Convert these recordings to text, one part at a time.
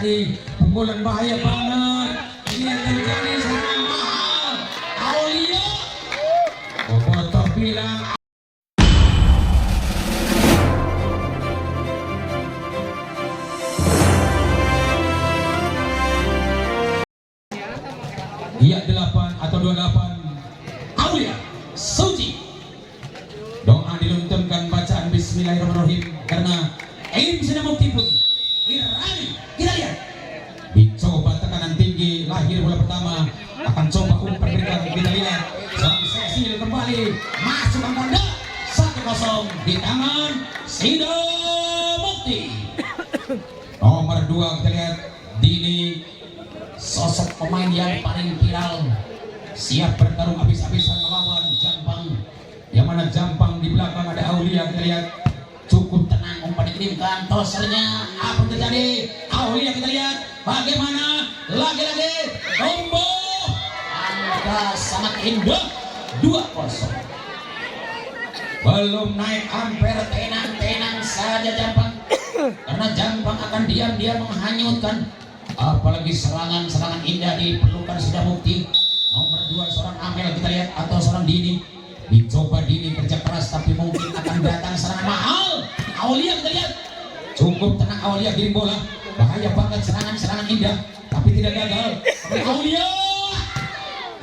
pukulan bahaya banget. Ini yang terjadi serangan mahal. Aulia Bobotoh bilang dia 8 atau 28. Aulia Suci. Doa diluntunkan bacaan Bismillahirrahmanirrahim karena ingin sudah mau tipu. Irani, kita lihat. Dicoba tekanan tinggi, lahir bola pertama akan coba umpan berikan. Kita lihat Sang Cecil kembali masuk ke tanda 1-0 di tangan Sido Mukti. Nomor 2 kita lihat Dini, sosok pemain yang paling viral, siap bertarung habis-habisan melawan Jampang. Yang mana Jampang di belakang ada Aulia. Kita lihat cukup tenang umpan dikirimkan, tosernya apa terjadi? Aulia kita lihat bagaimana lagi-lagi combo angka sangat indah 2-0. Belum naik ampere, tenang-tenang saja Jampang karena Jampang akan diam-diam menghanyutkan, apalagi serangan-serangan indah diperlukan sudah Mukti. Nomor 2 seorang Amel kita lihat atau seorang Dini. Dicoba Dini kerja keras tapi mungkin akan datang serangan mahal. Aulia kita lihat cukup tenang, Aulia kirim bola, bahaya banget, serangan-serangan indah tapi tidak gagal. Aulia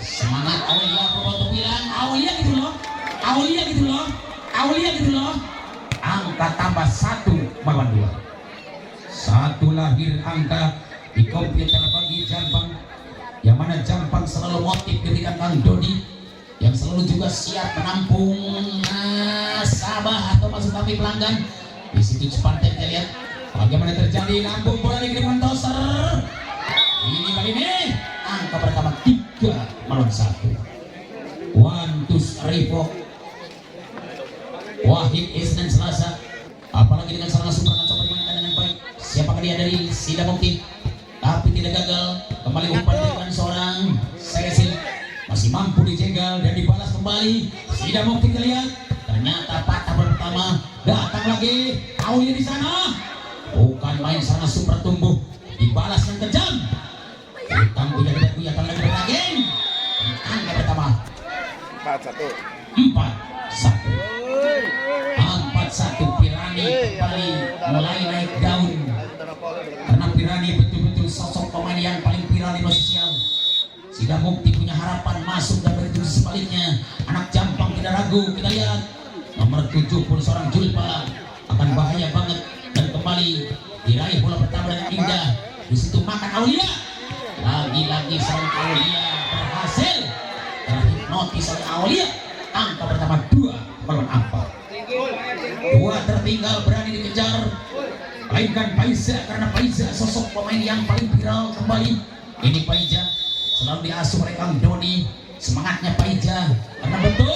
semangat, Aulia Bobotoh bilang Aulia gitu loh, Aulia gitu loh, Aulia gitu loh. Angka tambah 1-2. Satu lahir angka di komputer bagi Jampang, yang mana Jampang selalu motif ketika Kang Dodi yang selalu juga siap menampung nasabah atau maksud kami pelanggan. Di situ cepat kita lihat bagaimana terjadi, lambung bola dikirimkan toser. Ini kali ini angka pertama 3-1. Wantus Rivo Wahid Isnin Selasa, apalagi dengan serangan super coba dimainkan dengan baik. Siapakah dia dari Sido Mukti tapi tidak gagal. Kembali umpan dengan seorang Cecil, masih mampu dijegal dan dibalas kembali. Sido Mukti kita lihat ternyata patah pertama, datang lagi Aulia di sana, bukan main sana super tumbuh, dibalas yang kejam. Hitam tidak dapat kelihatan lagi berlagin. Angka pertama 4-1. 4-1 Pirani kembali mulai naik daun karena Pirani betul-betul sosok pemain yang paling viral di media sosial. Sido Mukti punya harapan masuk dan begitu sebaliknya anak Jampang tidak ragu. Kita lihat nomor 70 seorang Julpa akan bahaya banget dan kembali diraih bola pertama dengan indah. Di situ makan Aulia, lagi-lagi seorang Aulia berhasil terhipnotis oleh Aulia. Angka pertama 2-4. 2 tertinggal berani dikejar, melainkan Paiza karena Paiza sosok pemain yang paling viral kembali. Ini Paiza selalu diasuh oleh Kang Doni. Semangatnya Paiza karena betul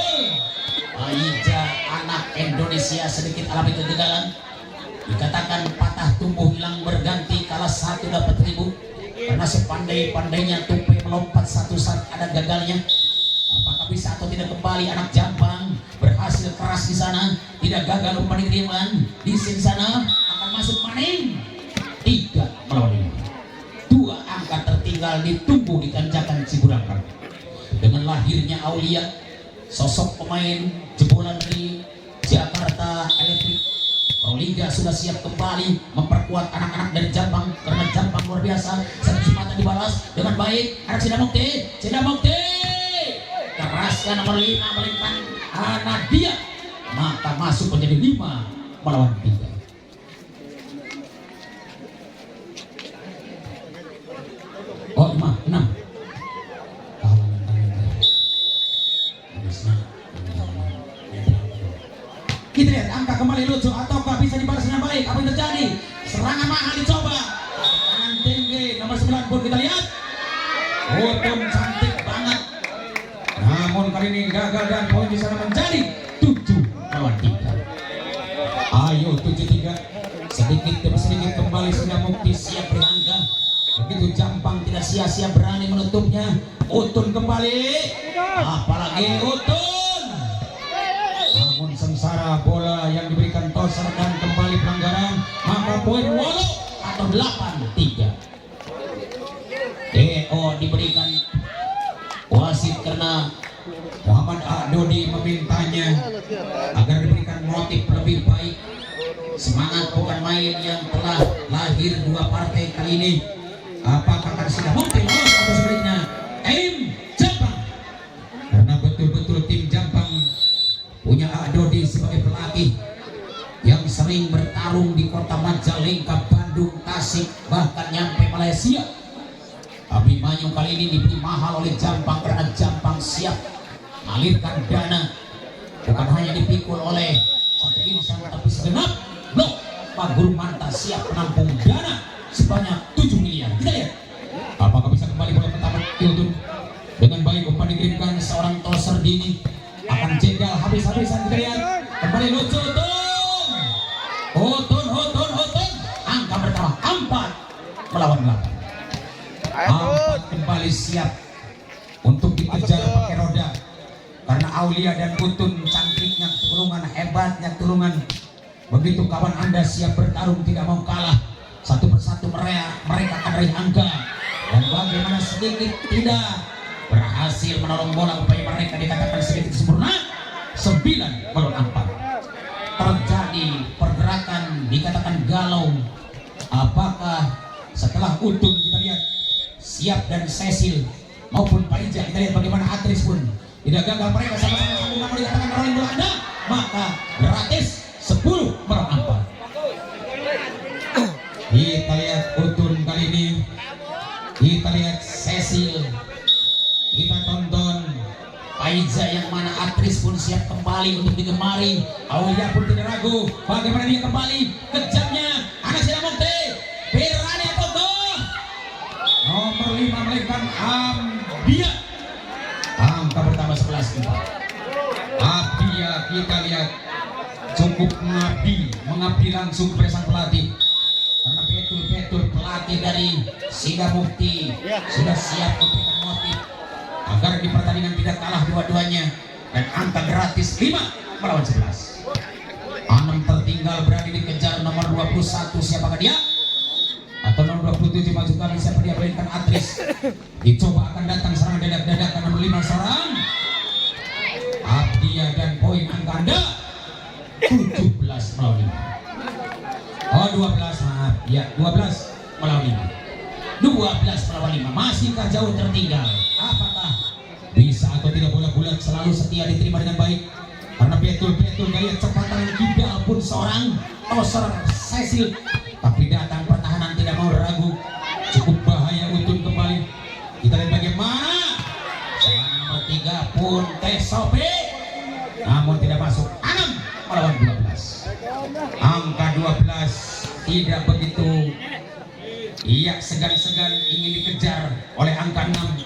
Paiza anak Indonesia sedikit alami kegagalan, dikatakan patah tumbuh hilang berganti, kalah 1 dapat 1000 karena sepandai-pandainya tupai melompat satu saat ada gagalnya. Apakah bisa atau tidak kembali anak Jampang berhasil keras di sana, tidak gagal umpan dikiriman di sini sana akan masuk maning 3-5. 2 angka tertinggal ditunggu di tanjakan Ciburangkang. Dengan lahirnya Aulia, sosok pemain jebolan di Jakarta Electric, Proliga sudah siap kembali memperkuat anak-anak dari Jampang karena Jampang luar biasa. Satu kesempatan dibalas dengan baik anak Sido Mukti. Sido Mukti keraskan nomor 5 melintang Nadia, maka masuk menjadi 5-3. Oh 5-6. Kita lihat angka kembali lucu ataukah bisa dibalas dengan baik. Apa yang terjadi? Serangan mahal dicoba kanan tinggi nomor 9 pun kita lihat Utun cantik banget, namun kali ini gagal dan poin di sana menjadi 7-3. Ayo 7-3, sedikit demi sedikit kembali Sido Mukti siap berangka. Begitu Jampang tidak sia-sia berani menutupnya. Utun kembali, apalagi Utun, namun sengsara bola yang diberikan toser dan kembali pelanggaran, maka poin walau atau 8-3. diberikan wasit karena Muhammad Dodi memintanya agar diberikan motif lebih baik. Semangat bukan main yang telah lahir dua partai kali ini. Apakah akan sudah mungkin lolos atau sebaliknya tim Jampang? Karena betul-betul tim Jampang punya Dodi sebagai pelatih yang sering bertarung di kota Majalengka, Bandung, Tasik, bahkan nyampe Malaysia. Abimanyu kali ini diberi mahal oleh Jampang karena Jampang siap mengalirkan dana, bukan hanya dipikul oleh satu insan tapi segenap blok. Pak Guru Manta siap menampung dana sebanyak 7 miliar. Kita lihat apakah bisa kembali bola pertama Hilton dengan baik. Umpan dikirimkan seorang Toser Dini, akan jegal habis-habisan. Kita lihat kembali lucu Hotun, angka pertama 4 melawan 8. 4 kembali siap untuk dikejar pakai roda karena Aulia dan Utun cantiknya turungan, hebatnya turungan. Begitu kawan Anda siap bertarung, tidak mau kalah, satu persatu mereka akan raih angka. Dan bagaimana sedikit tidak berhasil menolong bola upaya mereka dikatakan sedikit sempurna. 9 melawan 4. Terjadi pergerakan dikatakan galau. Apakah setelah Utun kita lihat siap dan Cecil maupun Paija, kita lihat bagaimana Atris pun tidak gagal, mereka sama-sama sambung namun dikatakan rolling bola Anda, maka gratis 10 melawan 4. Kita lihat Utun kali ini, kita lihat Cecil, kita tonton Paija yang mana Atris pun siap kembali untuk digemari. Aulia pun tidak ragu, bagaimana dia kembali kejamnya anak Sina Mukti, berani atau gol nomor 5 melahirkan Ambia. Angka pertama 11-4. Ambia kita lihat cukup mengabdi langsung kepada sang pelatih karena betul-betul pelatih dari Sina Mukti sudah siap memberikan motif agar di pertandingan tidak kalah dua-duanya, dan angka gratis 5 melawan 11. 6 tertinggal berani dikejar nomor 21, siapakah dia? Atau nomor 27 maju kami, siapa dia? Berikan Atris. Dicoba akan datang serangan dadak-dadakan nomor 5 serang Abdia dan poin angka Anda 17 melawan 5. Oh 12, maaf ya, 12 melawan 5. 12 melawan 5, masihkah jauh tertinggal? Apakah bisa atau tidak? Bola bulat selalu setia diterima dengan baik karena betul-betul gaya cepatan kidal pun seorang Toser Cecil, tapi datang pertahanan tidak mau ragu, cukup bahaya. Utun kembali, kita lihat bagaimana serangan nomor 3 pun Tesopi namun tidak masuk. 6 melawan 12. Angka 12 tidak begitu segan-segan ingin dikejar oleh angka 6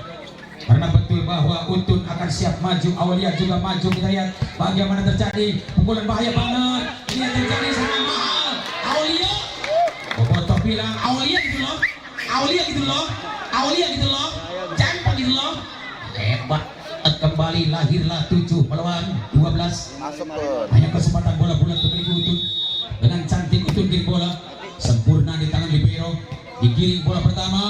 karena betul bahwa Utun akan siap maju, Aulia juga maju. Kita lihat bagaimana terjadi pukulan bahaya banget, ini yang terjadi sangat mahal. Aulia, Bobotoh bilang Aulia gitu loh, Aulia gitu loh, Jampang gitu loh, hebat. Kembali lahirlah 7 melawan 12. Hanya kesempatan bola bulat untuk Utun dengan cantik. Utun giring bola sempurna di tangan libero, digiring bola pertama.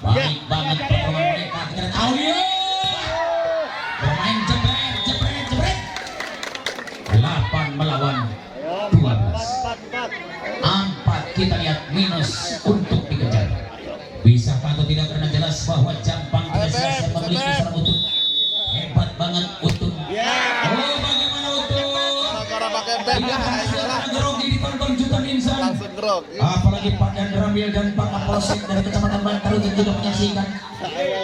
Baik banget performa mereka. Kita lihat Aulia bermain jebret 8 melawan 12. 4 kita lihat minus untuk dikejar. Bisakah atau tidak? Karena jelas bahwa Jampang tidak selesai memiliki serang Utun. Hebat banget Utun. Oh bagaimana Utun? Tidak berhasil grogi ditonton jutaan insan. Apalagi Pak Dan Ramil dan Pak Kapolsek dari Kecamatan Bantaru juga menyaksikan.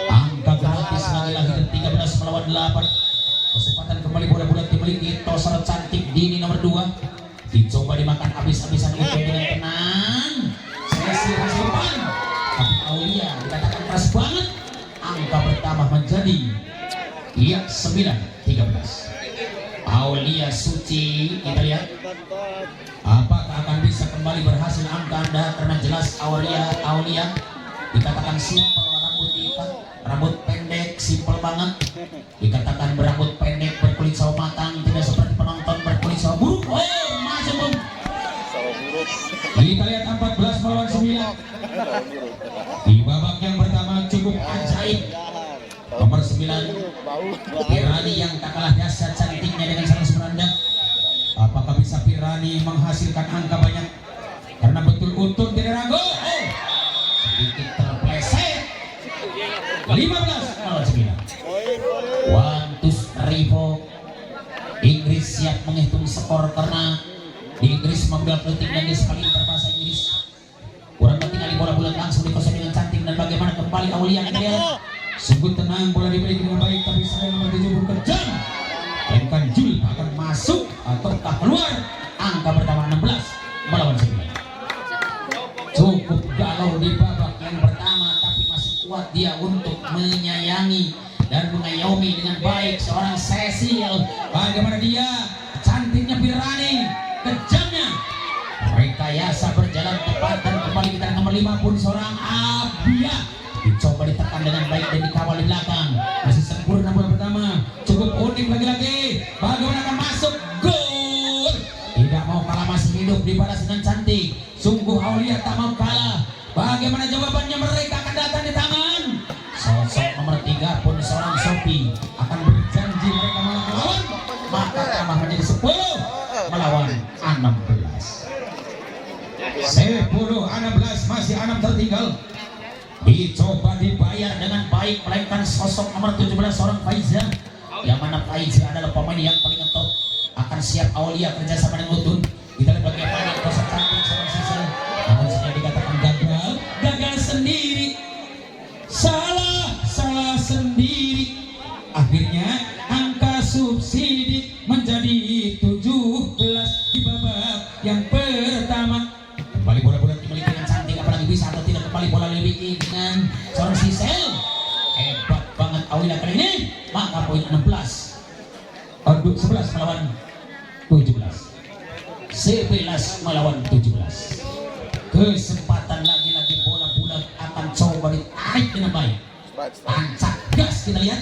Angka gratis lagi-lagi 13 melawan 8. Kesempatan kembali bola bulat dimiliki Toser cantik Dini nomor 2. Dicoba dimakan habis-habisan Utun dengan tenang. Cecil masih depan, tapi Aulia dikatakan keras banget. Angka pertama menjadi 9-13. Aulia Suci, kita lihat apakah akan bisa kembali berhasil angka Anda, karena jelas Aulia dikatakan simpel, rambut hitam, rambut pendek, simpel banget, dikatakan berambut pendek, berkulit sawo matang, tidak seperti penonton berkulit sawo buruk. Oh masuk bung. Kita lihat 14 melawan 9. Di babak yang pertama cukup Pirani yang tak kalah dahsyat cantiknya dengan sarang semeranda. Apakah bisa Pirani menghasilkan angka banyak? Karena betul Utun tidak ragu. Oh, sedikit terpleset. 15 lawan 9. Wantus Rivo. Inggris siap menghitung skor karena di Inggris mengambil detik dan dia sekali berbahasa Inggris. Kurang tinggal bola bulat langsung dikosong dengan cantik dan bagaimana kembali Aulia kita lihat. Sungguh tenang, bola dimiliki dengan baik tapi saya nomor 70 kejam. Melainkan Jul akan masuk ataukah keluar. Angka pertama 16 melawan 9. Cukup galau di babak yang pertama tapi masih kuat dia untuk menyayangi dan mengayomi dengan baik seorang Cecil. Bagaimana dia cantiknya Pirani, kejamnya rekayasa berjalan tepat dan kembali kita nomor 5 pun seorang Abia dicoba ditekan dengan baik dan dikawal di belakang. Masih sempurna bola pertama, cukup unik lagi-lagi. Bagaimana akan masuk gol? Tidak mau kalah, masih hidup dibalas dengan cantik. Sungguh Aulia tak mau kalah. Bagaimana jawabannya? Mereka akan datang di tangan. Sosok nomor 3 pun seorang Sophie akan berjanji mereka melawan, maka tambah menjadi 10 melawan 16. 10-16 masih 6 tertinggal. Dicoba dibayar dengan baik melainkan sosok nomor 17 seorang Faiza, yang mana Faiza adalah pemain yang paling top. Akan siap Aulia kerjasama dengan Utun. Kita lihat bagaimana kosong cantik seorang Sisa, namun sudah dikatakan gagal sendiri, salah sendiri. Akhirnya angka subsidi menjadi 17 di babak yang pertama. Kembali bola-bola dimiliki dengan cantik, apalagi bisa atau tidak kembali bola dimiliki dengan seorang Sisel. Hebat banget Aulia kali ini. Maka poin 11 melawan 17. 11 melawan 17. Kesempatan lagi-lagi bola bulat akan coba ditarik dengan baik. Tancap gas kita lihat.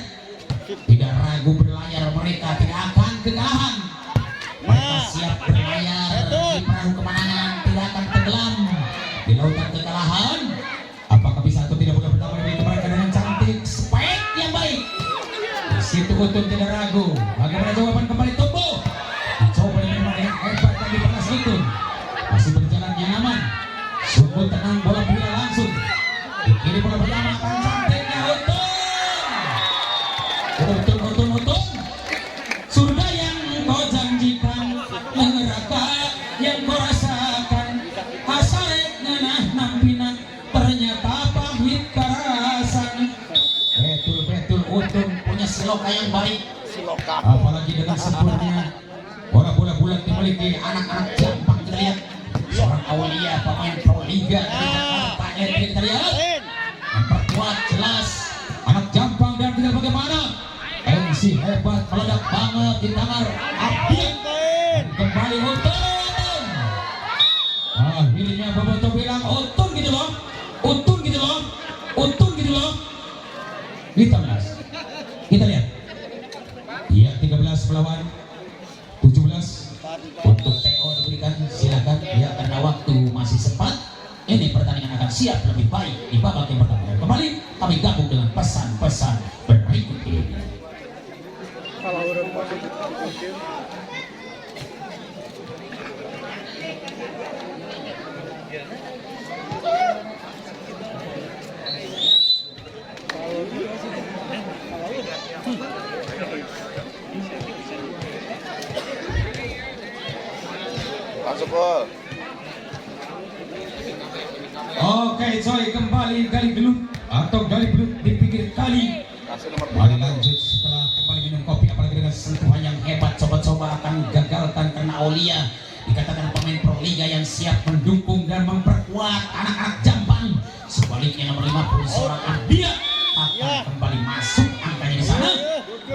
Tidak ragu berlayar, mereka tidak akan kekalahan. Mereka siap berlayar di perahu kemenangan, tidak akan tenggelam di lautan kekalahan. Apakah bisa atau tidak bola pertama dari mereka dengan cantik, spek yang baik. Di situ Utun tidak ragu. Bagaimana jawaban kembali tumbuh. Dicoba dengan hebat dan dibalas Utun. Masih berjalan nyaman. Sungguh tenang, bola bola langsung. Di kiri bola pertama akan cantiknya Utun. Utun. Surga yang kau janjikan, neraka yang kau rasakan. Hasaret nenah nampina, ternyata pahit kerasan. Betul Utun punya siloka yang baik. Apalagi dengan sempurna bola-bola bulat dimiliki anak-anak Jampang. Kita lihat seorang Aulia pemain Pro Liga dari Jakarta. Kita lihat memperkuat jelas anak Jampang dan tidak bagaimana. MC hebat meledak banget di tangan Abdi. Kembali Utun. Akhirnya Boboto bilang Utun gitu loh. Kita lihat. Iya 13 melawan 17. Untuk TO diberikan, silakan ya, karena waktu masih sempat. Ini pertandingan akan siap lebih baik di babak yang pertama. Kembali kami gabung dengan pesan-pesan berikut ini. Oke coy, kembali gali gelut atau gali belut di pinggir kali. Mari lanjut setelah kembali minum kopi, apalagi dengan sentuhan yang hebat. Coba-coba akan gagalkan karena Aulia dikatakan pemain Pro Liga yang siap mendukung dan memperkuat anak-anak Jampang. Sebaliknya nomor 50 seorang Abdia akan kembali masuk angkanya di sana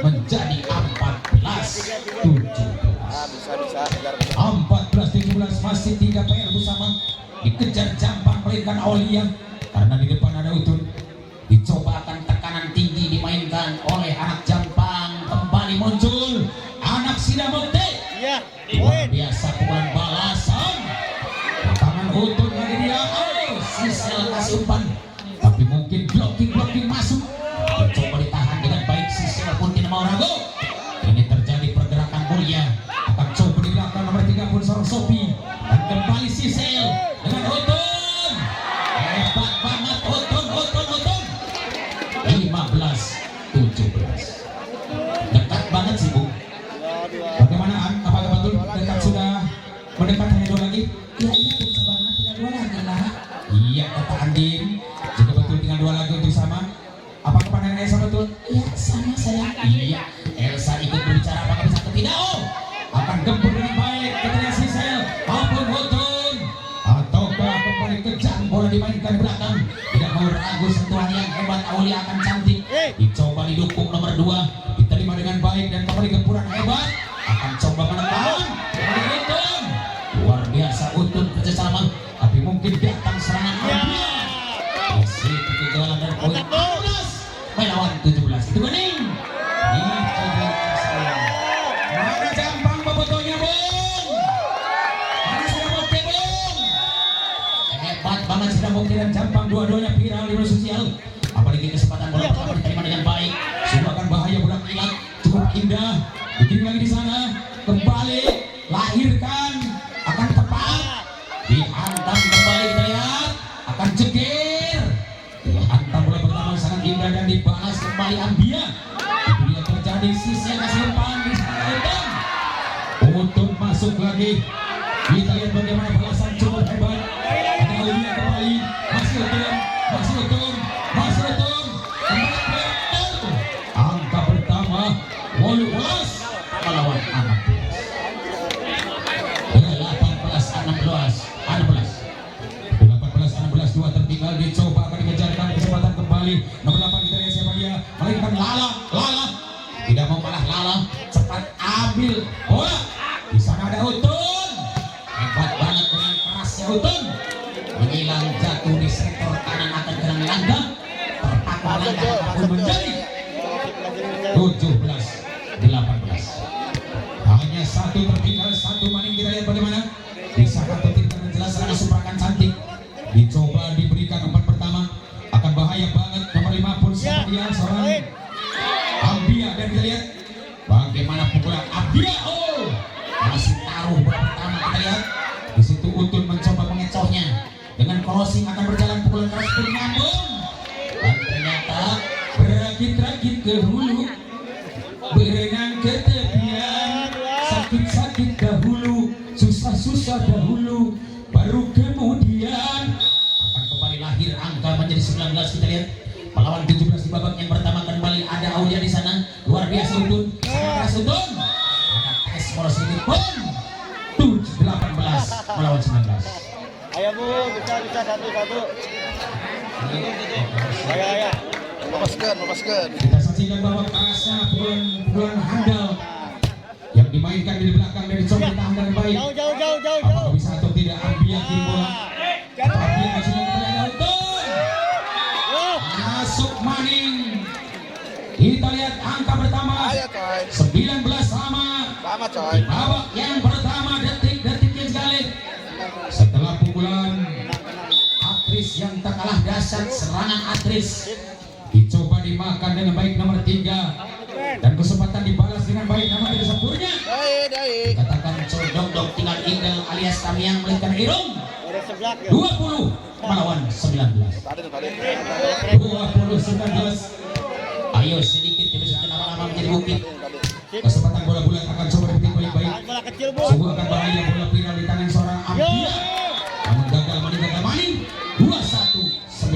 menjadi 14-17 masih 3 PR bersama. Dikejar Jampang melainkan Aulia karena di depan ada Utun. Dicoba akan tekanan tinggi dimainkan oleh anak Jampang. Kembali muncul anak Sidamukti. Luar biasa pukulan balasan. Tangan Utun lagi dia. Sisel kasih umpan, tapi mungkin blocking masuk. Dicoba ditahan dengan baik seorang yang hebat, Aulia akan cantik. Dicoba didukung nomor 2, diterima dengan baik dan kembali gempuran hebat. Akan coba menekan, Utun. Luar biasa Utun kerja sama, tapi mungkin datang serangan Aulia. Masih kegagalan dan poin 16 melawan 17. Itu bening. Mana Jampang bobotonya, Bung? Mana sudah bukti, Bung? Hebat banget sudah bukti dan Jampang dua-duanya viral di media sosial. Apalagi kesempatan bola pertama diterima dengan baik. Semua akan bahaya budak ilat. Cukup indah. Bikin lagi di sana. Kembali lahirkan akan tepat. Dihantam kembali kita lihat. Akan cekir. Dihantam bola pertama sangat indah dan dibalas kembali Ambia. Itu yang terjadi sisi yang kasih umpan di sana Utun. Utun masuk lagi. Kita lihat bagaimana balasan cukup hebat. Ada Aulia kembali. Masih Utun. Masih Utun. Masih Utun. Kembali Utun. Angka pertama Waluwas melawan 18-16 dua tertinggal, dicoba akan dikejarkan kesempatan kembali. Nomor 8 kita lihat siapa dia, melainkan Lala. Tidak mau kalah Lala, cepat ambil bola. Di sana ada Utun. Hebat banget dengan kerasnya Utun. Menyilang jatuh di sektor kanan akan kena Langga. Terpaku Langga apapun menjadi 17-18. Hanya satu tertinggal, satu maning. Kita lihat bagaimana bisa tertibkan dan jelas karena Suprakan cantik. Dicoba diberikan umpan pertama, akan bahaya banget. Nomor 5 pun dia seorang Ambia dan kita lihat bagaimana pukulan Ambia. Oh, masih taruh bola pertama. Kita lihat di situ Utun mencoba mengecohnya dengan crossing, akan berjalan pukulan keras pun nyambung dan ternyata berakit-rakit ke hulu, berenang ke tepian, sakit-sakit dahulu, susah-susah dahulu, baru kemudian akan kembali lahir angka menjadi 19. Kita lihat melawan 17 di babak yang pertama. Kembali ada Aulia di sana, luar biasa Utun. Sangat Utun. Ada tes bola sedikit pun 18 melawan 19. Ayo Bu, bisa 1-1. Ayo. Lepaskan. Kita saksikan bahwa kerasnya pukulan handal yang dimainkan di belakang dari coba ditahan dengan baik. Jauh. Apakah bisa atau tidak Ambia kiri bola? Ambia masih kepada Utun. Masuk maning. Kita lihat angka pertama 19 sama coy. babak yang pertama, detik-detiknya sekali. Setelah pukulan Atris yang tak kalah dahsyat, serangan Atris dicoba dimakan dengan baik nomor 3 dan kesempatan dibalas dengan baik nama tidak sempurna. Katakan codok tinggal Ingel alias Tamiang melihatkan Irung. 20 melawan 19. 20-19. Ayo sedikit dibesarkan lama-lama menjadi bukit. Kesempatan bola bulat akan coba dipetik baik-baik. Sungguh akan bahaya bola viral di tangan seorang Ambia. Namun gagal maning. 21-19.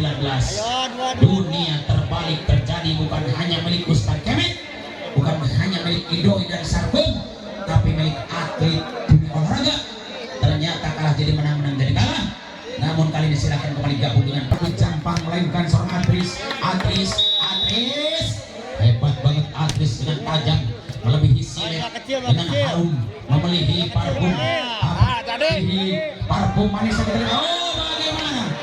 Dunia terbalik terjadi, bukan hanya milik Ustaz Kemet, bukan hanya milik Idoi dan Sarpung, tapi milik atlet dunia olahraga. Ternyata kalah jadi menang jadi kalah. Namun kali ini silakan kembali gabung dengan Pak Jampang, melainkan seorang Atris. Hebat banget Atris dengan tajam, melebihi silet dengan harum, memelebihi parfum manis sekali. Oh, bagaimana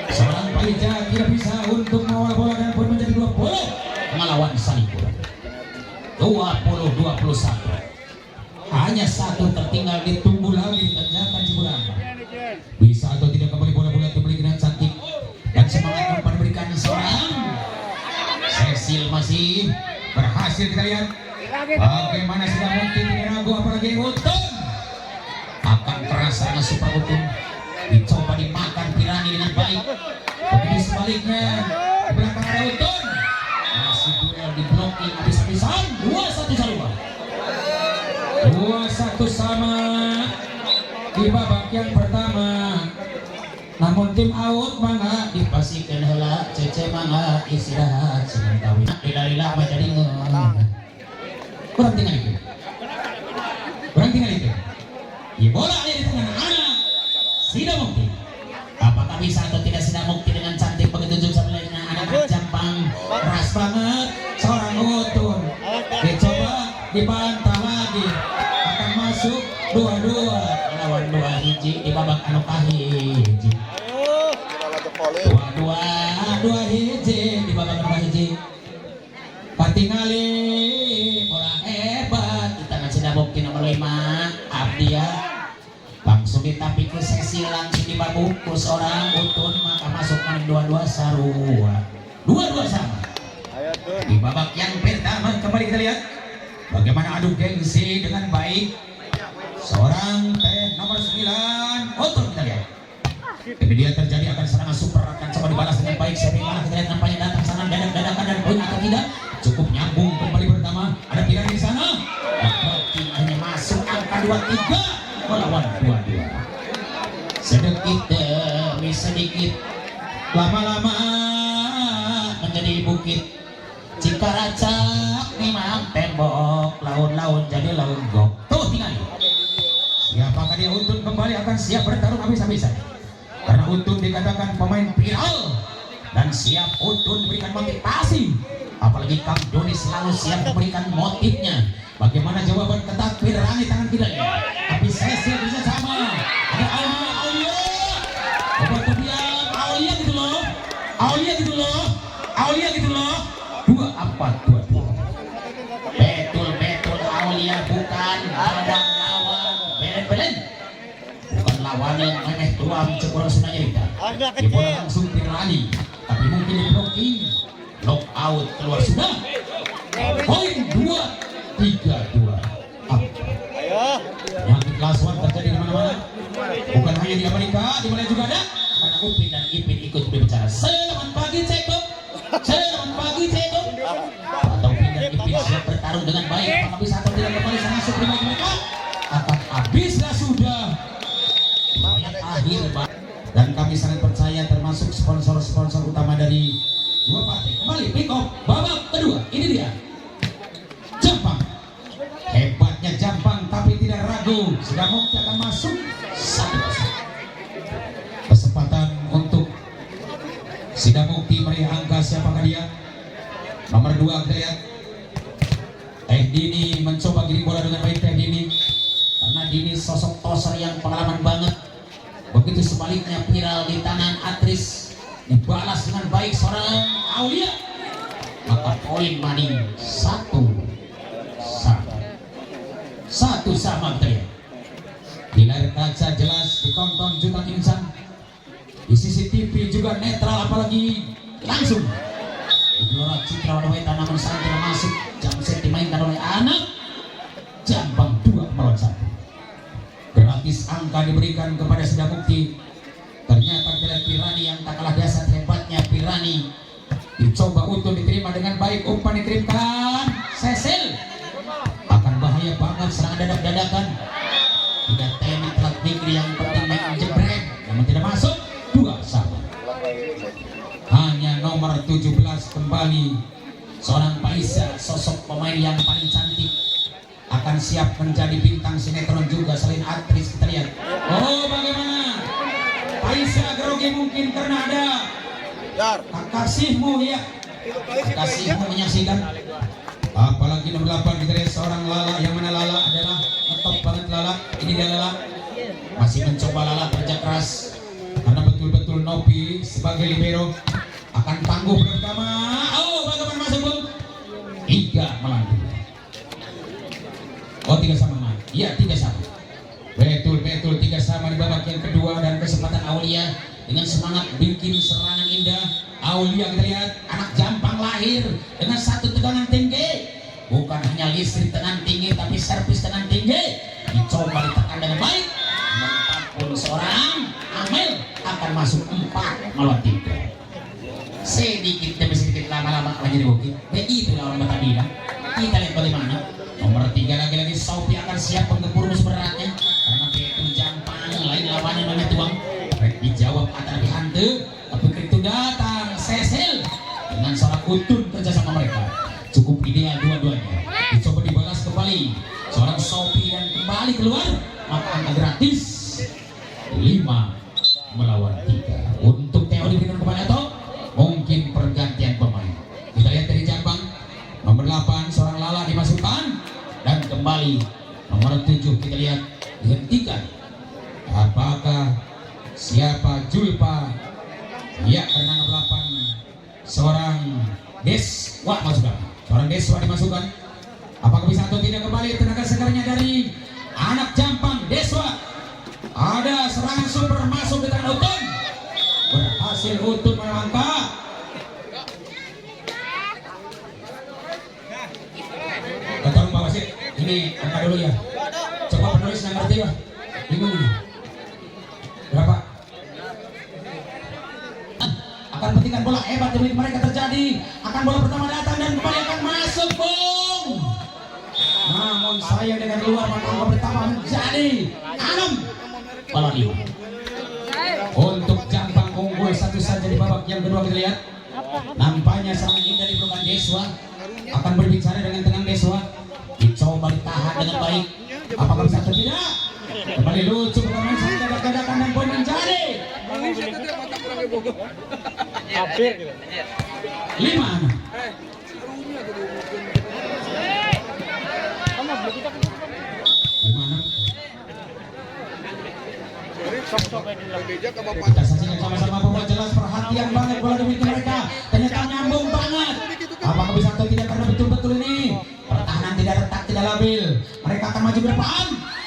seorang Palija tidak bisa untuk mengawal bola dan pun menjadi 20 melawan Salipura. 20-21. Hanya satu tertinggal, ditunggu lagi ternyata Ciburang. Bisa atau tidak kembali bola-bola dibeli dengan cantik dan semangat umpan berikan seorang Cecil masih berhasil. Kita lihat bagaimana sudah mungkin tidak ragu, apalagi Utun akan terasa Super Utun dicoba dimakan Pirani dengan baik. Begitu sebaliknya di belakang ada Utun, masih duel di blocking habis-habisan. 2-1 sama di babak yang pertama. Namun tim out mangga dipasikeun heula, cece mangga istirahat sementara lila-lila mah jadi kurang tinggal itu. Ya bola ada di tangan anak Sida Mukti. Apakah bisa atau tidak Sida Mukti dengan cantik begitu jauh sebelahnya anak dibantah lagi akan masuk 2-2 lawan 2 hiji di babak anu kahiji. Ayo. Kira lagi polin. 2 hiji di babak anu kahiji. Patingali bola hebat kita ngasih bukti nomor 5 Abdia langsung ditapi ke sesi langsung dibabuku seorang Utun maka masuk main 2-2 sarua 2-2 sama. Ayo Tun. Di babak yang pertama kembali kita lihat bagaimana adu gengsi dengan baik seorang nomor 9 Utun kita lihat. Kemudian terjadi akan serangan super akan coba dibalas dengan baik sebagaimana kita lihat nampaknya datang serangan dadak-dadakan dan poin atau tidak cukup nyambung kembali pertama ada pilihan di sana berarti hanya masuk angka 2-3 melawan 2-2 sedikit demi sedikit lama-lama menjadi bukit jika racak memang tembok laun-laun jadi lenggok tuh tinggal siapakah dia Utun kembali akan siap bertarung habis-habisan karena Utun dikatakan pemain viral dan siap Utun berikan motivasi apalagi Kang Doni selalu siap memberikan motifnya bagaimana jawaban ketat Pirani tangan kirinya tapi Cecil bisa sama ada Aulia obat kebiang Aulia gitu loh Aulia gitu loh 2-4 betul Aulia bukan lawan belen bukan lawan yang memeh tuang cekurang sunanya kita dia bola langsung Pirani tapi mungkin di blocking knock out keluar sudah poin 2-3-2 Ayo. penyakit lasuan terjadi di mana-mana bukan hanya di Amerika di mana juga ada karena Upin dan Ipin ikut berbicara selamat pagi cekok atau Upin dan Ipin siap bertarung dengan baik apakah bisa atau tidak kembali sana masuk di bagi mereka akan habislah sudah poin akhir dan kami sangat percaya termasuk sponsor-sponsor utama dari dua partai kembali pick up babak kedua ini dia Jampang hebatnya Jampang tapi tidak ragu sudah mau akan masuk 1-0 kesempatan untuk Sidamukti meraih angka siapakah dia nomor 2 kita lihat Dini mencoba giring bola dengan baik Dini karena Dini sosok toser yang pengalaman banget begitu sebaliknya viral di tangan Atris dibalas dengan baik seorang Aulia maka poin maning 1-1 sama kita ya di layar kaca jelas ditonton jutaan insan di CCTV juga netral apalagi langsung di Gelora Citra Wadaweta namun saat tidak masuk jam set dimainkan oleh anak Jampang 2-1 gratis angka diberikan kepada Sidamukti ternyata dari Pirani yang tak kalah dasar hebatnya Pirani dicoba Utun diterima dengan baik umpan dikirimkan Cecil akan bahaya banget serangan dadak-dadakan tidak teknik telat negeri yang penting main jebrek namun tidak masuk 2-1 hanya nomor 17 kembali seorang Paisa sosok pemain yang paling cantik akan siap menjadi bintang sinetron juga selain aktris kita lihat oh bagaimana Paisa grogi mungkin karena ada kasihmu ya kasihmu menyaksikan apalagi nomor 8 kita lihat seorang Lala yang mana Lala adalah top banget Lala ini dia Lala masih mencoba Lala kerja keras karena betul-betul Nopi sebagai libero akan tangguh pertama oh bagaimana masuk Bung 3 melangkah oh 3 sama nah iya 3 sama betul 3 sama di babak yang kedua dan kesempatan Aulia dengan semangat bikin serangan indah Aulia kita lihat anak Jampang lahir dengan satu tegangan tinggi bukan hanya listrik tegangan tinggi tapi servis tegangan tinggi dicoba ditekan dengan baik pun seorang Amel akan masuk 4 melawan 3 sedikit demi sedikit lama-lama lagi di bukit itulah orang Batabila kita lihat bagaimana nomor 3 lagi-lagi Sophie akan siap menggempur musuh beratnya karena itu Jampang lain lawannya namanya tuang dijawab antara dihantu tapi itu datang Cecil dengan seorang Utun kerjasama mereka cukup ideal dua-duanya dicoba dibalas kembali seorang Sophie dan kembali keluar maka angka gratis 5 melawan 3 untuk Theo diberikan kepada Eto mungkin pergantian pemain kita lihat dari Jampang nomor 8 seorang Lala dimasukkan kembali nomor 7 kita lihat dihentikan. Apakah siapa Julpa? Ya, karena nomor 8 seorang Deswa masukkan. Seorang Deswa dimasukkan. Apakah bisa atau tidak kembali tenaga segarnya dari anak Jampang Deswa? Ada serangan super masuk di tangan Utun. Berhasil Utun melangkah. Betul Pak Wasit, ini angka dulu ya. Coba penulis yang ngerti ya. Bingung ini. Berapa? Akan pentingkan bola hebat demi mereka terjadi. Akan bola pertama datang dan kembali akan masuk, Bung. Namun sayang dengan luar maka angka pertama menjadi 6 bola 5. Untuk Jampang unggul satu saja di babak yang kedua kita lihat. Nampaknya serangan indah di belakang Deswa. Akan berbicara dengan tenang Deswa. Dicoba ditahan dengan baik. Apakah bisa atau tidak? Kembali lucu pemain sampai gadakan dan poin menjadi Hampir gitu. 5. Kita saksikan sama-sama bahwa jelas perhatian banget bola demi mereka. Ternyata nyambung banget. Apakah bisa atau tidak karena betul-betul ini pertahanan tidak retak, tidak labil. Mereka akan maju ke depan.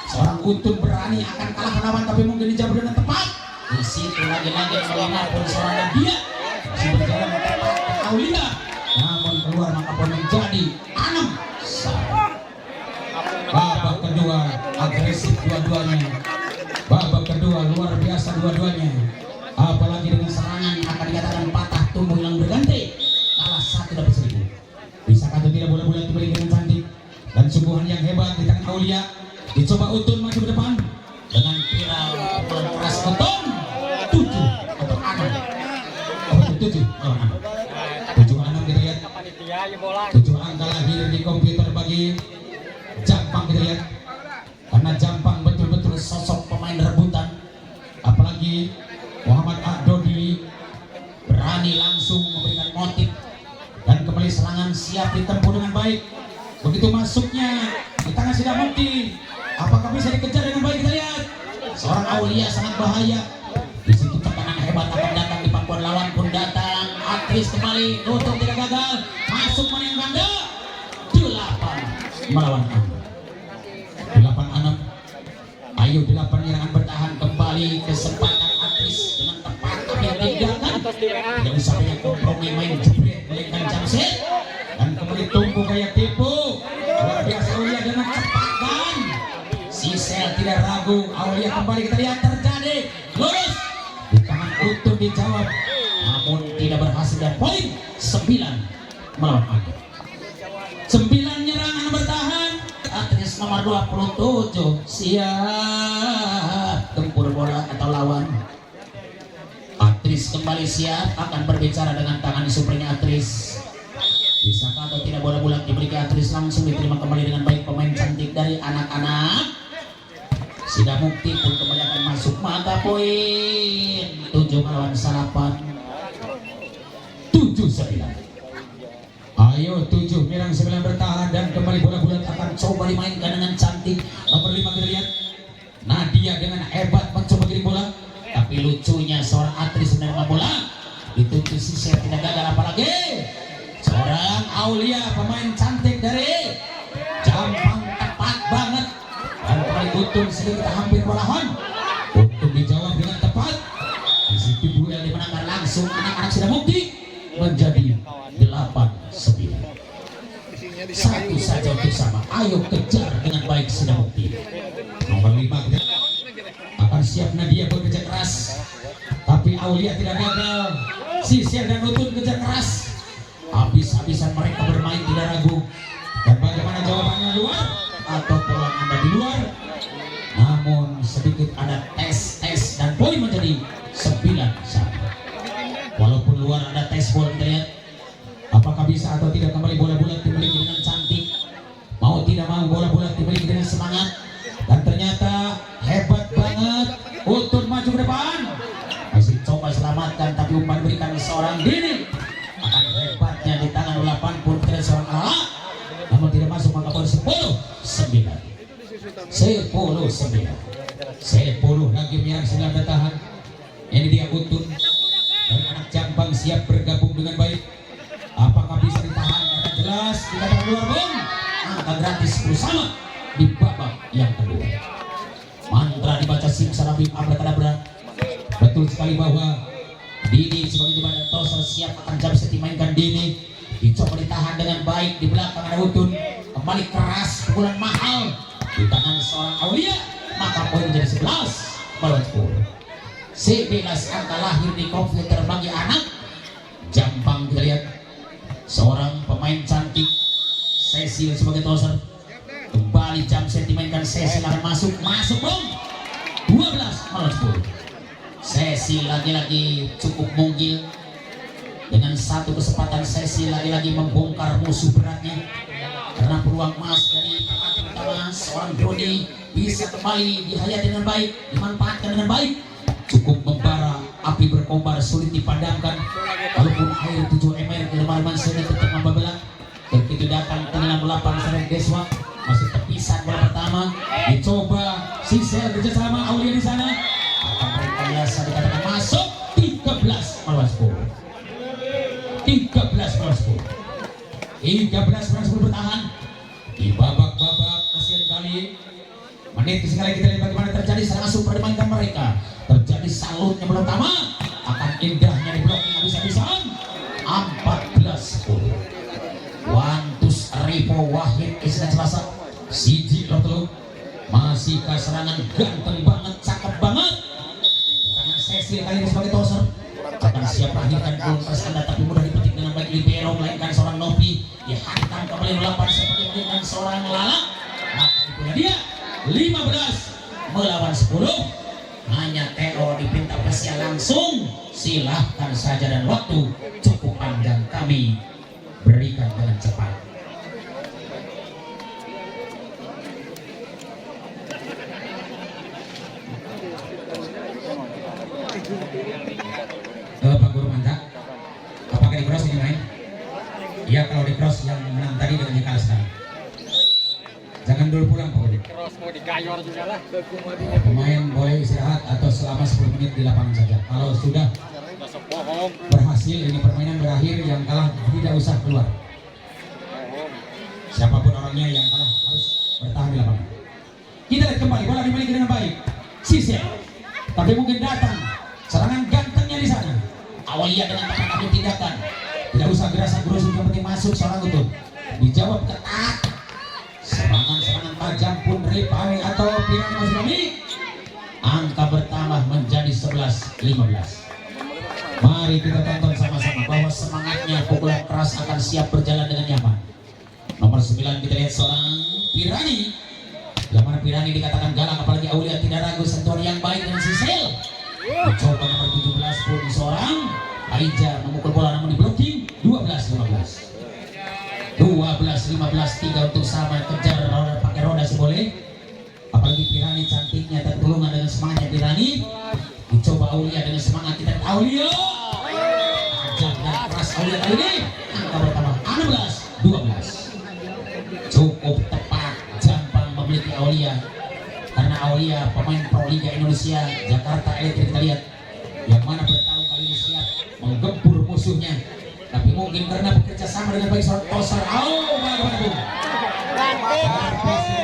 Seorang Utun berani akan kalah lawan tapi mungkin dijawab dengan tepat. Di situ lagi-lagi melihat pun seorang dan dia masih berjalan tepat ke Aulia. Namun keluar maka pun menjadi 6-1. Babak kedua agresif dua-duanya. Babak kedua luar biasa dua-duanya. Apalagi dengan serangan akan dikatakan patah tumbuh yang berganti. Kalah 1 dapat 1000. Bisa atau tidak bola-bola kembali dengan cantik dan sungguhan yang hebat di tangan Aulia. Dicoba Utun maju ke depan dengan viral pukulan keras Utun 7 atau 6. 7 kita lihat. 7 angka lahir di komputer bagi Jampang kita lihat. Karena Jampang betul-betul sosok pemain rebutan. Apalagi Muhammad Adodi berani langsung memberikan motif dan kembali serangan siap ditempuh dengan baik. Begitu masuknya di tangan Sidamukti, apakah bisa dikejar dengan baik kita lihat. Seorang Aulia sangat bahaya. Di situ tekanan hebat akan datang di pangkuan lawan pun datang. Atris kembali nutup tidak gagal. Masuk mana yang ganda. 8 melawan 6. 8-6. Ayo 8 nyerangan bertahan kembali kesempatan Atris dengan tepat tapi tinggalkan. Tidak usah banyak kompromi main jebret melenggang Jamsit dan kembali tumbuh kayak tipu. Luar biasa Aulia dengan cepat dan Sisel tidak ragu. Aulia kembali kita lihat terjadi lurus di tangan Utun dijawab namun tidak berhasil dan poin 9 melawan 6. 9 nyerangan bertahan. Atris nomor 27 siap tempur bola atau lawan. Atris kembali siap akan berbicara dengan tangan suprenya Atris. Bisakah atau tidak bola bulat dimiliki Atris langsung diterima kembali dengan baik pemain cantik dari anak-anak. Sidamukti pun kembali akan masuk maka poin 7 melawan 8. 7-9. Ayo 7 Mirang 9 bertahan dan kembali bola bulat akan coba dimainkan dengan cantik. Nomor 5 kita lihat Nadia dengan hebat mencoba kirim bola tapi lucunya seorang Atris menerima bola dituntut Sisir tidak gagal. Apalagi seorang Aulia pemain cantik dari Jampang tepat banget dan kembali Utun sedikit hampir balahan. Utun dijawab dengan tepat. Di situ duel dimenangkan langsung anak-anak Sidamukti menjadi 8-9. Satu saja untuk sama. Ayo kejar dengan baik Sidamukti. Nomor 5 akan siap Nadia bekerja keras tapi Aulia tidak gagal. Sisir dan Utun kerja keras. Habis-habisan mereka bermain tidak ragu. Dan bagaimana jawabannya luar atau peluang Anda di luar. Namun sedikit ada tes dan poin menjadi 9-1. Walaupun luar ada tes bola kita lihat. Apakah bisa atau tidak kembali bola bulat dimiliki dengan cantik. Mau tidak mau bola bulat dimiliki dengan semangat. Dan ternyata hebat banget. Utun maju ke depan. Masih coba selamatkan tapi umpan berikan seorang Dini. Akan hebatnya di tangan 80 dari seorang Ala. Namun tidak masuk maka poin 10-9. 10 lagi menyerang sedang bertahan. Ini dia Utun dari anak Jambang siap bergabung dengan baik. Apakah bisa ditahan? Karena jelas kita akan keluar bom. Angka gratis bersama di babak yang kedua. Mantra dibaca simsalabim abrakadabra. Betul sekali bahwa Dini sebagai jembatan Tosar siap akan jam set dimainkan Dini. Dicoba ditahan dengan baik di belakang ada Utun. Kembali keras pukulan mahal di tangan seorang Aulia. Maka poin menjadi 11 melawan 10. 11 angka lahir di konflik terbagi anak Jambang. Kita lihat seorang pemain cantik Cecil sebagai Tosar. Kembali jam set dimainkan Cecil akan masuk bom. 12 melawan 10. Cecil lagi-lagi cukup munggil. Dengan satu kesempatan Cecil lagi-lagi membongkar musuh beratnya. Karena peluang emas dari pemain utama seorang Brody bisa kembali dihayati dengan baik, dimanfaatkan dengan baik. Cukup membara, api berkobar sulit dipadamkan. Walaupun air 7 ml ke lemari sudah tetap membebelah. Begitu datang tenggelam lapang Sarang Deswa masih terpisah bola pertama. Dicoba Sisel bersama Aulia di sana. Akan berkayasa dikatakan masuk 13 melawan 10. 13 melawan 10. 13 melawan 10 bertahan di babak-babak kesekian kali. Menit sekali kita lihat bagaimana terjadi serangan super dimainkan mereka. Terjadi salutnya bola pertama. Akan indahnya di blocking habis-habisan. 14-10. Wantus Ripo Wahid Isna Selasa Siji Lotelo masih ke serangan ganteng banget, cakep banget. Tangan Cecil kali ini sebagai Tosar akan siap lahirkan gol persanda tapi mudah dipetik dengan baik libero melainkan seorang Novi dihantam kembali melawan seperti melainkan seorang Lala. Maka itulah dia 15 melawan 10. Hanya Theo dipinta Persia langsung. Silahkan saja dan waktu cukup panjang kami berikan dengan cepat. Pak Guru Manta, apakah di cross ini main? Iya, kalau di cross yang menang tadi dengan yang kalah sekarang. Jangan dulu pulang Pak Guru. Cross mau digayor juga lah. Pemain boleh istirahat atau selama 10 menit di lapangan saja. Kalau sudah berhasil ini permainan berakhir, yang kalah tidak usah keluar. Siapapun orangnya yang kalah harus bertahan di lapangan. Kita lihat kembali bola dimainkan dengan baik. Sisel, tapi mungkin datang serangan gantengnya di sana. Aulia dengan tekan tindakan. Tidak usah gerasa-gerusuk, yang penting masuk seorang Utun. Dijawab ketat. Serangan tajam pun Ripani atau Pirani masuk kami. Angka bertambah menjadi 11-15. Mari kita tonton sama-sama bahwa semangatnya pukulan keras akan siap berjalan dengan nyaman. Nomor 9 kita lihat seorang Pirani. Yang mana Pirani dikatakan galak, apalagi Aulia tidak ragu sentuhan yang baik dengan Sisel. Mencoba nomor 17 pun seorang Aija memukul bola namun di blocking. 12-15. 12-15, 3 untuk sama kejar roda, pakai roda sih boleh. Apalagi Pirani cantiknya tertulungan dengan semangatnya Pirani. Dicoba Aulia dengan semangat, kita Aulia. Ajak dan keras Aulia kali ini. Angka pertama 16-12. Cukup tepat Jambang memiliki Aulia. Karena Aulia pemain Pro Liga Indonesia Jakarta Electric, kita lihat yang mana bertahu kali ini siap menggempur musuhnya. Tapi mungkin karena bekerja sama dengan baik seorang Tosar. Bagaimana tuh?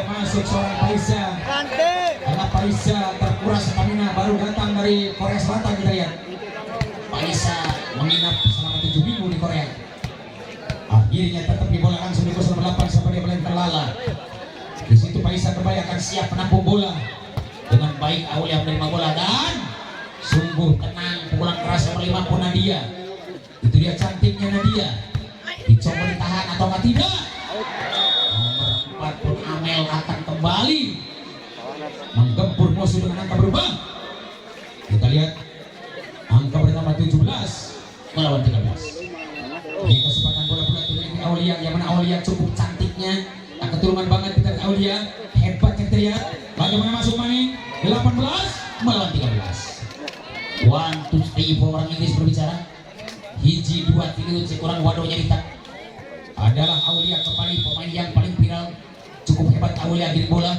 Masuk seorang Paisa. Karena Paisa terkuras stamina baru datang dari Korea Selatan, kita lihat. Paisa menginap selama 7 minggu di Korea. Akhirnya tetap di bola langsung di 08 sampai dia melempar Lala. Di situ Paisa kembali akan siap menampung bola. Dengan baik Aulia menerima bola dan sungguh tenang, pukulan keras nomor 5 pun Nadia. Itu dia cantiknya Nadia. Dicoba ditahan atau tidak. Nomor 4 pun Amel akan kembali menggempur musuh dengan angka berubah. Kita lihat angka bertambah 17 melawan 13. Ini kesempatan bola pula dimiliki Aulia, yang mana Aulia cukup cantiknya, keturunan banget kita Aulia, hebat kita lihat. Bagaimana masuk maning 18 melawan 13. 1, 2, 3, orang Inggris berbicara. Hiji 2 3 kurang wadohnya ditak. Adalah Aulia kembali pemain yang paling viral. Cukup hebat Aulia di bola.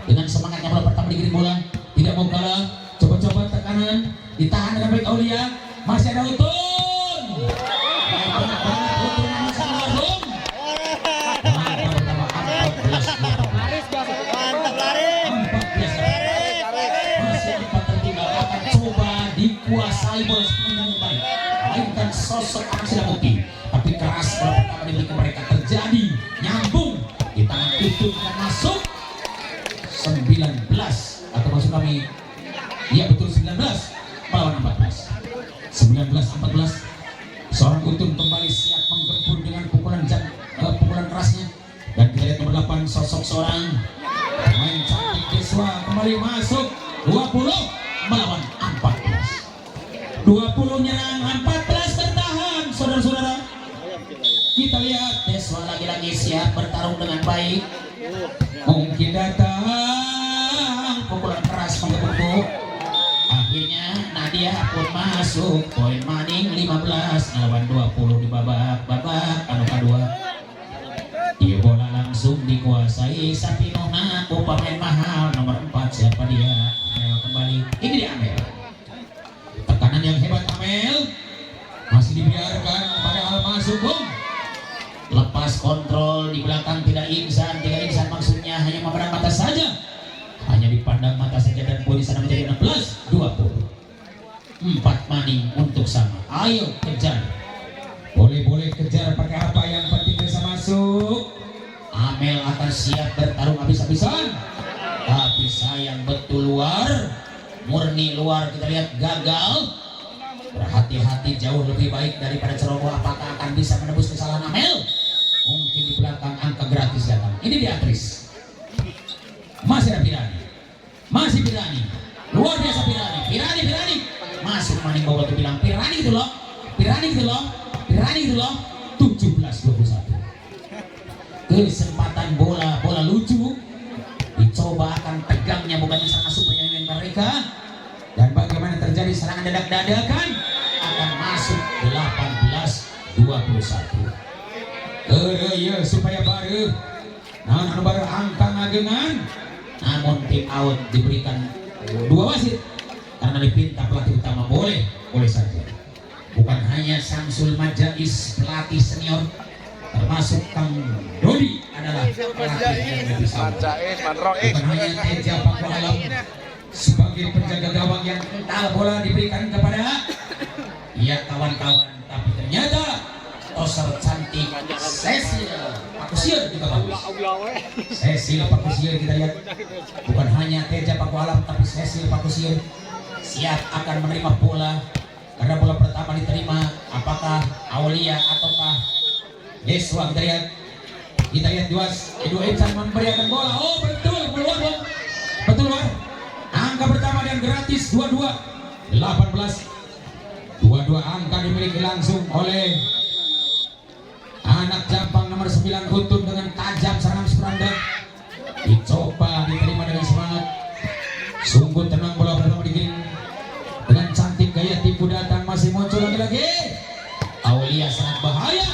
dengan semangatnya bola pertama digiring bola, tidak mau kalah, coba-coba tekanan, ditahan dengan baik Aulia, masih ada Utun. Utun masih melambung. Langkah pertama 14. Mantap lari. 14. Masih 4 tertinggal, akan coba dikuasai bola sepenuhnya dengan baik. Mainkan sosok Anak Sidamukti, tapi keras bola pertama dimiliki mereka, terjadi nyambung di tangan Utun dan masuk 19 atau maksud kami ya betul 19 melawan 14. 19-14. Seorang Utun kembali siap menggempur dengan pukulan kerasnya, dan kita lihat nomor 8 sosok seorang main cantik Deswa kembali masuk 20 melawan 14. 20 nyerang, 14 bertahan. Saudara-saudara, kita lihat Deswa lagi-lagi siap bertarung dengan baik. Mungkin datang pukulan keras menggempur. Akhirnya Nadia pun masuk. Poin maning 15 melawan 20 di babak anu kedua. Dia bola langsung dikuasai Sapino Naku, pemain mahal nomor 4. Siapa dia? Amel kembali. Ini dia Amel. Tekanan yang hebat Amel. Masih dibiarkan padahal masuk bung. Lepas kontrol di belakang, tidak insan maksudnya hanya memandang mata saja, hanya dipandang mata saja, dan poin di sana menjadi 16-20. 4 maning untuk sama. Ayo kejar, boleh kejar pakai apa, yang penting bisa masuk. Amel akan siap bertarung habis-habisan, tapi sayang betul murni luar. Kita lihat gagal. Berhati-hati jauh lebih baik daripada ceroboh. Apakah akan bisa menebus kesalahan Amel? Mungkin di belakang angka gratis datang. Ini di Atris. Masih ada Pirani. Luar biasa Pirani. Masuk maning bola tuh bilang Pirani gitu loh. 17-21. Kesempatan bola lucu. Dicoba akan tegangnya, bukan bisa masuk penyanyian mereka. Dan bagaimana terjadi serangan dadak-dadakan, akan masuk 18-21. Ya supaya baru angka ngagengan, namun tim out diberikan 2 wasit karena dipinta pelatih utama. Boleh saja. Bukan hanya Samsul Majais pelatih senior, termasuk Kang Dodi adalah pelatih yang lebih senior. Bukan hanya Teja Paku Alam sebagai penjaga gawang yang kental, bola diberikan kepada kawan-kawan, tapi ternyata toser cantik Cecil Pakusier juga bagus. Cecil Pakusier kita lihat, bukan hanya Teja Paku Alam, tapi Cecil Pakusier siap akan menerima bola, karena bola pertama diterima. Apakah Aulia ataukah Deswa? Kita lihat Edo Insan memberikan bola. Oh betul keluar. Angka pertama dan gratis 22 angka dimiliki langsung oleh anak Jampang nomor 9 Utun dengan tajam serangan seranda. Dicoba diterima dengan semangat. Sungguh tenang, bola pertama digiring dengan cantik, gaya tipu datang masih muncul lagi. Aulia sangat bahaya.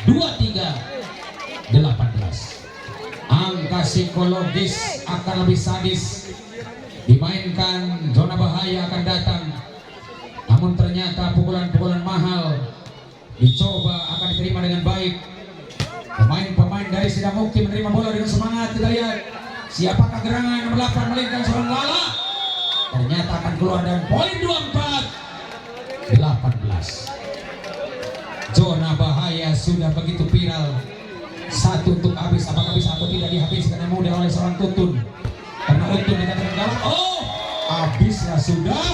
23-18. Angka psikologis akan lebih sadis. Dimainkan, zona bahaya akan datang. Namun ternyata pukulan mahal dicoba akan diterima dengan baik. Pemain dari Sidamukti menerima bola dengan semangat. Kita lihat siapakah gerangan nomor 8 melingkan seorang Lala. Ternyata akan keluar, dan poin 24-18. Zona bahaya sudah begitu viral. 1 untuk habis. Apakah bisa atau tidak dihabiskan yang mudah oleh seorang Tutun? Karena Utun dikatakan gawang. Oh, habislah sudah.